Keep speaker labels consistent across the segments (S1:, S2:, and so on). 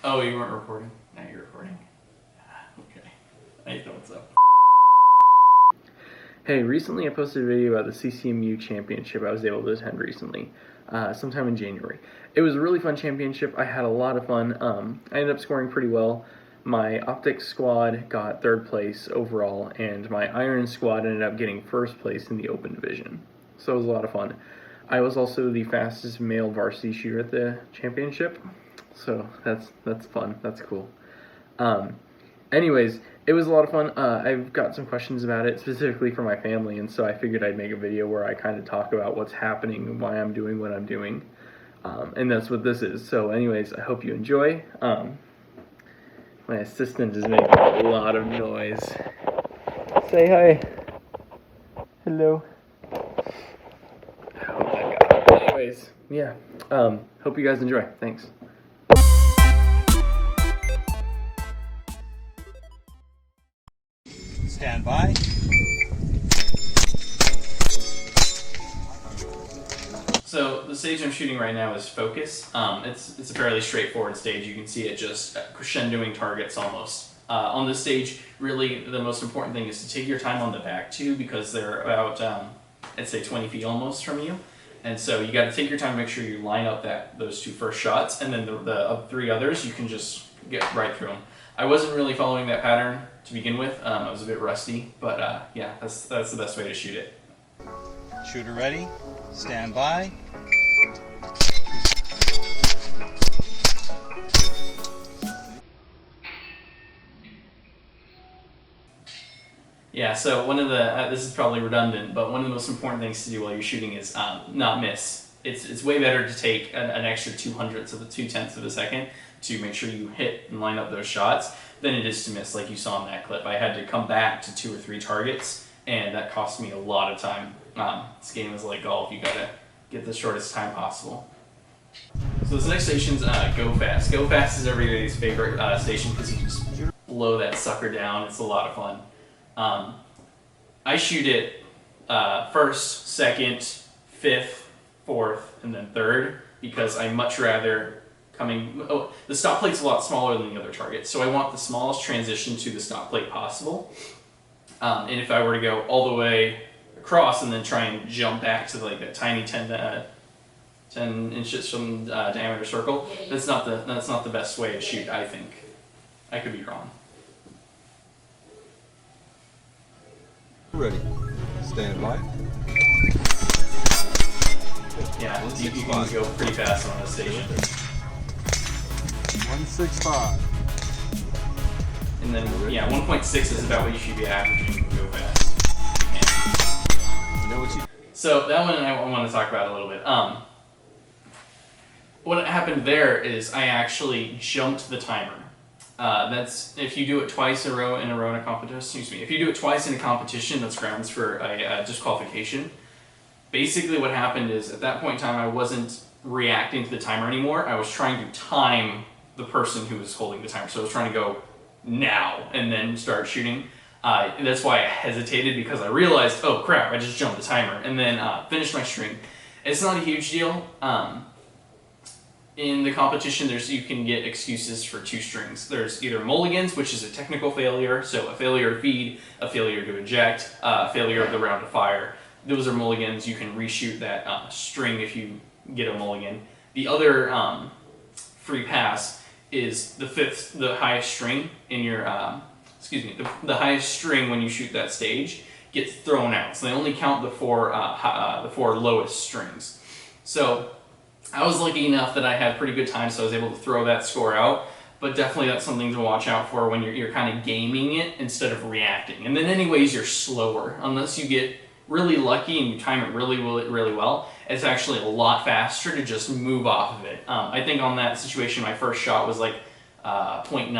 S1: Oh, you weren't recording? Now you're recording. Okay. I know what's up.
S2: Hey, recently I posted a video about the CCMU championship I was able to attend recently, sometime in January. It was a really fun championship. I had a lot of fun. I ended up scoring pretty well. My optics squad got 3rd place overall, and my iron squad ended up getting 1st place in the open division. So it was a lot of fun. I was also the fastest male varsity shooter at the championship, so that's fun. That's cool. Anyways, it was a lot of fun. I've got some questions about it, specifically for my family, and so I figured I'd make a video where I kind of talk about what's happening and why I'm doing what I'm doing. And that's what this is. So anyways, I hope you enjoy. My assistant is making a lot of noise. Say hi. Hello. Oh my god. Anyways, yeah. Hope you guys enjoy. Thanks.
S3: Stand by.
S1: So the stage I'm shooting right now is Focus. It's a fairly straightforward stage. You can see it just crescendoing targets almost. On this stage, really the most important thing is to take your time on the back two, because they're about, I'd say 20 feet almost from you. And so you got to take your time to make sure you line up those 2 first shots, and then the 3 others you can just get right through them. I wasn't really following that pattern to begin with. I was a bit rusty, but yeah, that's the best way to shoot it.
S3: Shooter ready. Stand by.
S1: Yeah, so one of the, this is probably redundant, but one of the most important things to do while you're shooting is not miss. It's way better to take an extra 2/100ths of a 2/10ths of a second to make sure you hit and line up those shots than it is to miss, like you saw in that clip. I had to come back to 2 or 3 targets, and that cost me a lot of time. This game is like golf. You gotta get the shortest time possible. So this next station's Go Fast. Go Fast is everybody's favorite station because you just blow that sucker down. It's a lot of fun. I shoot it 1st, 2nd, 5th, 4th, and then 3rd, because I much rather the stop plate's a lot smaller than the other targets, so I want the smallest transition to the stop plate possible. And if I were to go all the way across and then try and jump back to like a tiny 10 inches from diameter circle, that's not the best way to shoot, I think. I could be wrong.
S4: Ready. Stand by.
S1: Yeah, you can go pretty fast on this station.
S4: 165.
S1: And then, yeah, 1.6 is about what you should be averaging to go fast.
S4: You know what you...
S1: So that one I want to talk about a little bit. What happened there is I actually jumped the timer. That's if you do it twice in a row in a competition. Excuse me. If you do it twice in a competition, that's grounds for a disqualification. Basically, what happened is at that point in time, I wasn't reacting to the timer anymore. I was trying to time the person who was holding the timer. So I was trying to go now and then start shooting. That's why I hesitated, because I realized, oh crap, I just jumped the timer, and then finished my string. It's not a huge deal. In the competition, you can get excuses for 2 strings. There's either mulligans, which is a technical failure, so a failure to feed, a failure to eject, a failure of the round to fire. Those are mulligans. You can reshoot that string if you get a mulligan. The other free pass is the highest string in your, the highest string when you shoot that stage gets thrown out. So they only count the 4 lowest strings. So I was lucky enough that I had pretty good time, so I was able to throw that score out. But definitely that's something to watch out for when you're kind of gaming it instead of reacting. And then anyways, you're slower. Unless you get really lucky and you time it really well, it's actually a lot faster to just move off of it. I think on that situation, my first shot was like 0.9,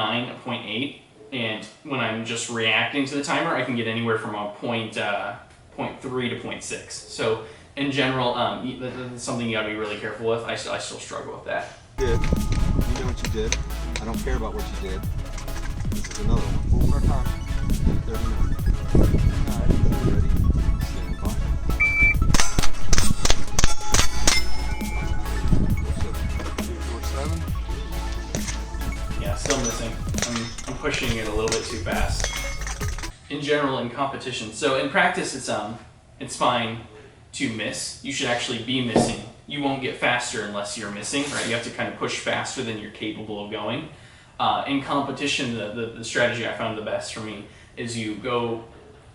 S1: 0.8. And when I'm just reacting to the timer, I can get anywhere from a 0.3 to 0.6. So in general, that's something you gotta be really careful with. I still struggle with that.
S4: You know what you did. I don't care about what you did. This is another one. 4 more times. 30 minutes. Alright, ready? Stand by. 4, 7.
S1: missing. I'm pushing it a little bit too fast. In general, in competition. So in practice, it's fine to miss. You should actually be missing. You won't get faster unless you're missing, right? You have to kind of push faster than you're capable of going. In competition, the strategy I found the best for me is you go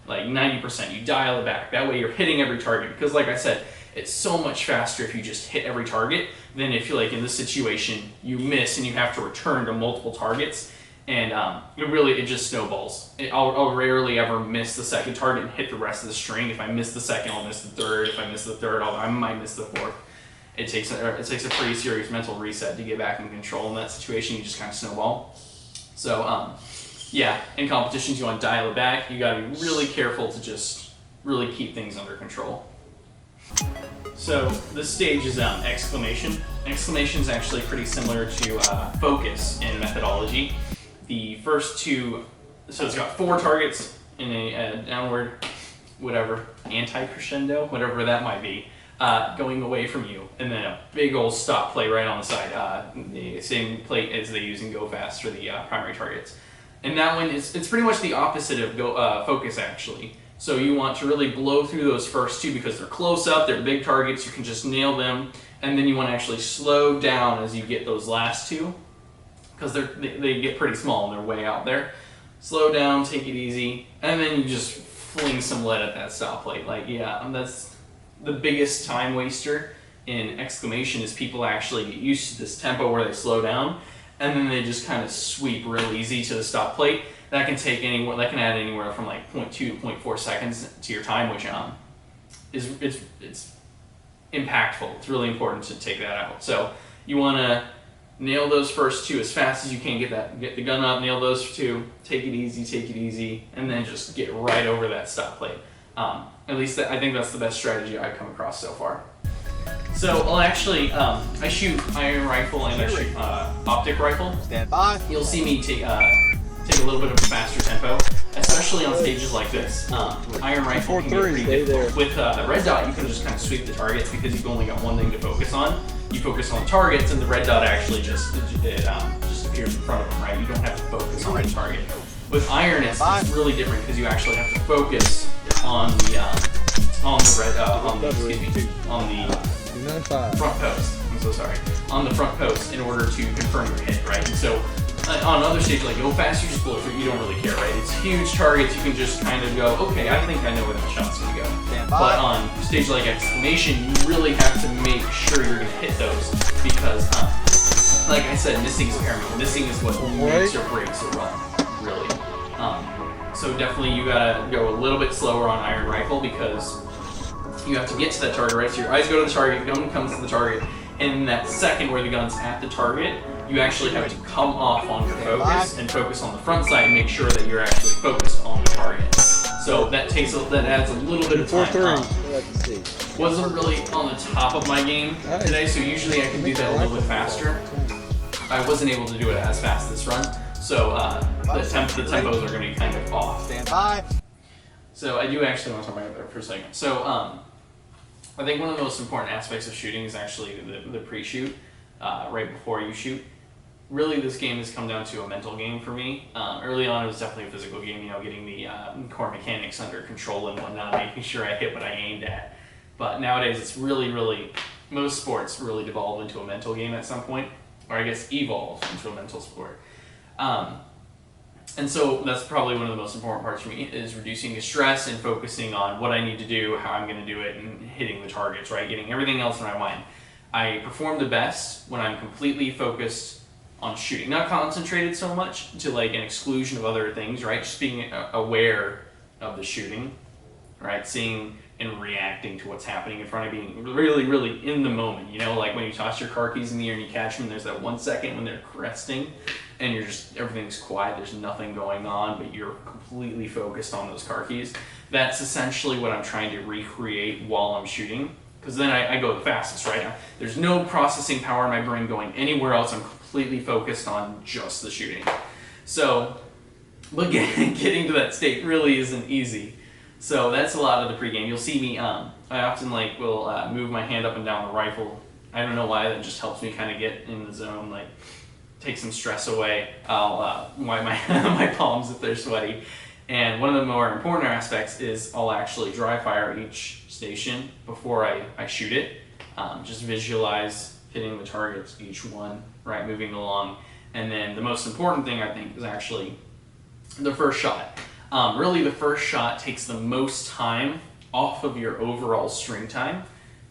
S1: like 90%, you dial it back. That way you're hitting every target, because like I said, it's so much faster if you just hit every target than if you're like in this situation, you miss and you have to return to multiple targets, and it just snowballs. I'll rarely ever miss the second target and hit the rest of the string. If I miss the second, I'll miss the third. If I miss the third, I might miss the fourth. It takes a pretty serious mental reset to get back in control in that situation. You just kind of snowball. So yeah, in competitions you want to dial it back. You got to be really careful to just really keep things under control. So this stage is exclamation. Exclamation is actually pretty similar to focus in methodology. The first two, so it's got 4 targets in a downward, whatever, anti-crescendo, whatever that might be, going away from you, and then a big old stop play right on the side, the same plate as they use in Go Fast for the primary targets. And that one is, it's pretty much the opposite of focus actually. So you want to really blow through those first 2 because they're close up, they're big targets, you can just nail them, and then you want to actually slow down as you get those last 2, because they get pretty small and they're way out there. Slow down, take it easy, and then you just fling some lead at that stop plate. Like, yeah, that's the biggest time waster in exclamation, is people actually get used to this tempo where they slow down, and then they just kind of sweep real easy to the stop plate. That can take anywhere. That can add anywhere from like 0.2 to 0.4 seconds to your time, which it's impactful. It's really important to take that out. So you want to nail those first 2 as fast as you can. Get the gun up, nail those 2. Take it easy, and then just get right over that stop plate. At least I think that's the best strategy I've come across so far. So I'll actually, I shoot iron rifle and I shoot optic rifle.
S3: Stand by.
S1: You'll see me take a little bit of a faster tempo, especially on stages like this. Iron rifle can get pretty difficult. With the red dot, you can just kind of sweep the targets because you've only got one thing to focus on. You focus on targets, and the red dot actually just appears in front of them, right? You don't have to focus on the target. With iron, it's really different because you actually have to focus on the front post. I'm so sorry. On the front post in order to confirm your hit, right? And so on other stages like Go Fast, you just blow through. You don't really care, right? It's huge targets. You can just kind of go, okay, I think I know where that shot's gonna go. But on stage like exclamation, you really have to make sure you're gonna hit those because, like I said, missing is paramount. Missing is what makes or breaks a run, really. So definitely you gotta go a little bit slower on iron rifle because you have to get to that target, right? So your eyes go to the target, gun comes to the target, and in that second where the gun's at the target, you actually have to come off on your focus and focus on the front side and make sure that you're actually focused on the target. So that adds a little bit of time. Wasn't really on the top of my game today, so usually I can do that a little bit faster. I wasn't able to do it as fast this run, so the tempos are going to be kind of off.
S3: Stand by.
S1: So I do actually want to talk about that for a second. So I think one of the most important aspects of shooting is actually the pre-shoot, right before you shoot. Really, this game has come down to a mental game for me. Early on, it was definitely a physical game, getting the core mechanics under control and whatnot, making sure I hit what I aimed at. But nowadays, it's really, most sports really devolve into a mental game at some point, or I guess evolve into a mental sport. And so that's probably one of the most important parts for me, is reducing the stress and focusing on what I need to do, how I'm going to do it, and hitting the targets, right? Getting everything else in my mind. I perform the best when I'm completely focused on shooting, not concentrated so much to like an exclusion of other things, right? Just being aware of the shooting, right? Seeing and reacting to what's happening in front of you, being really in the moment, like when you toss your car keys in the air and you catch them, and there's that 1 second when they're cresting and everything's quiet, there's nothing going on, but you're completely focused on those car keys. That's essentially what I'm trying to recreate while I'm shooting, because then I go the fastest, right? There's no processing power in my brain going anywhere else. I'm completely focused on just the shooting. So, but getting to that state really isn't easy. So that's a lot of the pregame. You'll see me, I often will move my hand up and down the rifle. I don't know why, that just helps me kind of get in the zone, like take some stress away. I'll wipe my my palms if they're sweaty. And one of the more important aspects is I'll actually dry fire each station before I shoot it. Just visualize hitting the targets, each one, right, moving along. And then the most important thing I think is actually the first shot. Really the first shot takes the most time off of your overall string time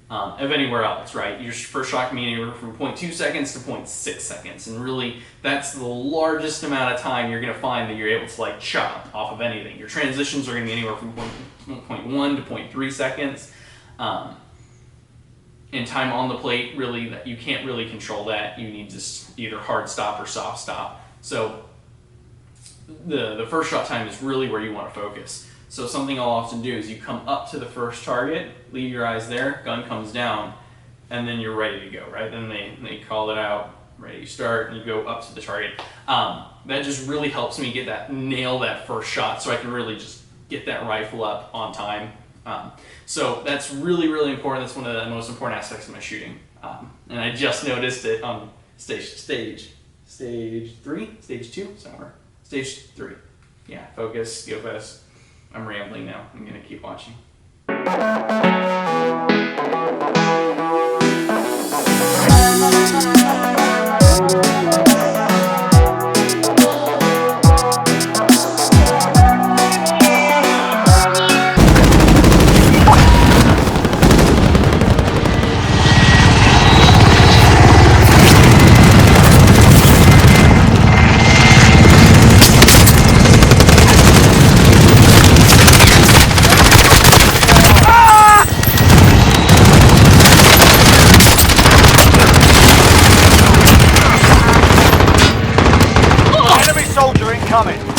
S1: of anywhere else, right? Your first shot can be anywhere from 0.2 seconds to 0.6 seconds, and really that's the largest amount of time you're going to find that you're able to like chop off of anything. Your transitions are going to be anywhere from 0.1 to 0.3 seconds. And time on the plate, really, that you can't really control that. You need just either hard stop or soft stop. So the first shot time is really where you want to focus. So something I'll often do is you come up to the first target, leave your eyes there, gun comes down, and then you're ready to go, right? Then they call it out, ready to start, and you go up to the target. That just really helps me nail that first shot, so I can really just get that rifle up on time. So that's really, really important. That's one of the most important aspects of my shooting. And I just noticed it on stage 2, somewhere. Stage 3. Yeah, focus, go fast. I'm rambling now. I'm gonna keep watching.
S5: Soldier incoming.